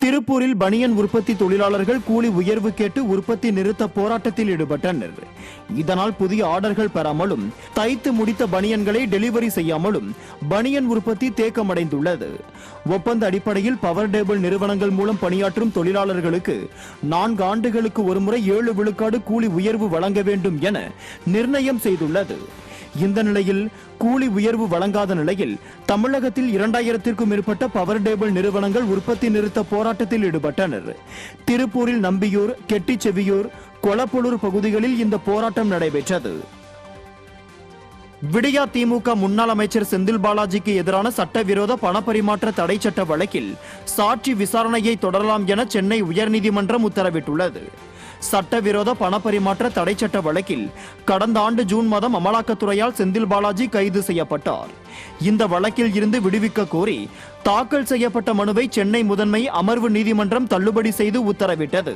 திருப்பூரில் பனியன் உற்பத்தி தொழிலாளர்கள் கூலி உயர்வு கேட்டு உற்பத்தி நிறுத்த போராட்டத்தில் ஈடுபட்டனர். இதனால் புதிய ஆர்டர்கள் பெறாமலும் தைத்து முடித்த பனியன்களை டெலிவரி செய்யாமலும் பனியன் உற்பத்தி தேக்கமடைந்துள்ளது. ஒப்பந்த அடிப்படையில் பவர் டேபிள் நிறுவனங்கள் மூலம் பணியாற்றும் தொழிலாளர்களுக்கு 4 ஆண்டுகளுக்கு ஒருமுறை 7 விழுக்காடு கூலி உயர்வு வழங்க வேண்டும் என நிர்ணயம் செய்துள்ளது. இந்த நிலையில் கூலி உயர்வு வழங்காத நிலையில் தமிழகத்தில் 2000க்கும் மேற்பட்ட பவர் டேபிள் நிறுவனங்கள் உற்பத்தி நிறுத்த போராட்டத்தில் ஈடுபட்டனர். திருப்பூரில் நம்பியூர், கெட்டிச்செவியூர், கொளப்பலூர் பகுதிகளில் இந்த போராட்டம் நடைபெற்றது. விடியா திமுக முன்னாள் அமைச்சர் செந்தில் பாலாஜிக்கு எதிரான சட்டவிரோத பணப்பரிமாற்ற தடை சட்ட வழக்கில் சாட்சி விசாரணையை தொடரலாம் என சென்னை உயர்நீதிமன்றம் உத்தரவிட்டுள்ளது. சட்டவிரோத பணப்பரிமாற்ற தடை சட்ட வழக்கில் கடந்த ஆண்டு ஜூன் மாதம் அமலாக்கத்துறையால் செந்தில் பாலாஜி கைது செய்யப்பட்டார். இந்த வழக்கில் இருந்து விடுவிக்க கோரி தாக்கல் செய்யப்பட்ட மனுவை சென்னை முதன்மை அமர்வு நீதிமன்றம் தள்ளுபடி செய்து உத்தரவிட்டது.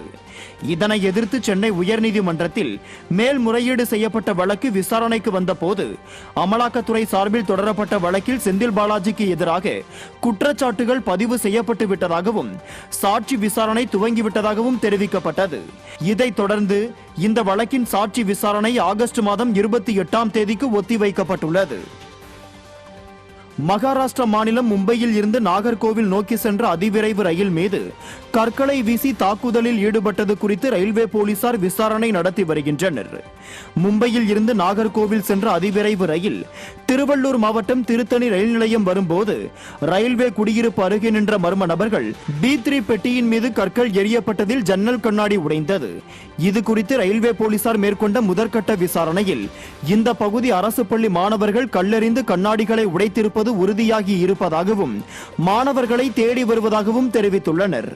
இதனை எதிர்த்து சென்னை உயர்நீதிமன்றத்தில் மேல்முறையீடு செய்யப்பட்ட வழக்கு விசாரணைக்கு வந்தபோது அமலாக்கத்துறை சார்பில் தொடரப்பட்ட வழக்கில் செந்தில் பாலாஜிக்கு எதிராக குற்றச்சாட்டுகள் பதிவு செய்யப்பட்டு விட்டதாகவும் சாட்சி விசாரணை துவங்கிவிட்டதாகவும் தெரிவிக்கப்பட்டது. இதைத் தொடர்ந்து இந்த வழக்கின் சாட்சி விசாரணை ஆகஸ்ட் மாதம் 28ஆம் தேதிக்கு ஒத்திவைக்கப்பட்டுள்ளது. மகாராஷ்டிரா மாநிலம் மும்பையில் இருந்து நாகர்கோவில் நோக்கி சென்ற அதிவிரைவு ரயில் மீது கற்களை வீசி தாக்குதலில் ஈடுபட்டது குறித்து ரயில்வே போலீசார் விசாரணை நடத்தி வருகின்றனர். மும்பையில் இருந்து நாகர்கோவில் சென்ற அதிவிரைவு ரயில் திருவள்ளூர் மாவட்டம் திருத்தணி ரயில் நிலையம் வரும்போது ரயில்வே குடியிருப்பு அருகே நின்ற மர்ம நபர்கள் B3 பெட்டியின் மீது கற்கள் எறியப்பட்டதில் ஜன்னல் கண்ணாடி உடைந்தது. இது குறித்து ரயில்வே போலீசார் மேற்கொண்ட முதற்கட்ட விசாரணையில் இந்த பகுதி அரசு பள்ளி மாணவர்கள் கல்லெறிந்து கண்ணாடிகளை உடைத்திருப்பது உறுதியாகி இருப்பதாகவும் மாணவர்களை தேடி வருவதாகவும் தெரிவித்துள்ளனர்.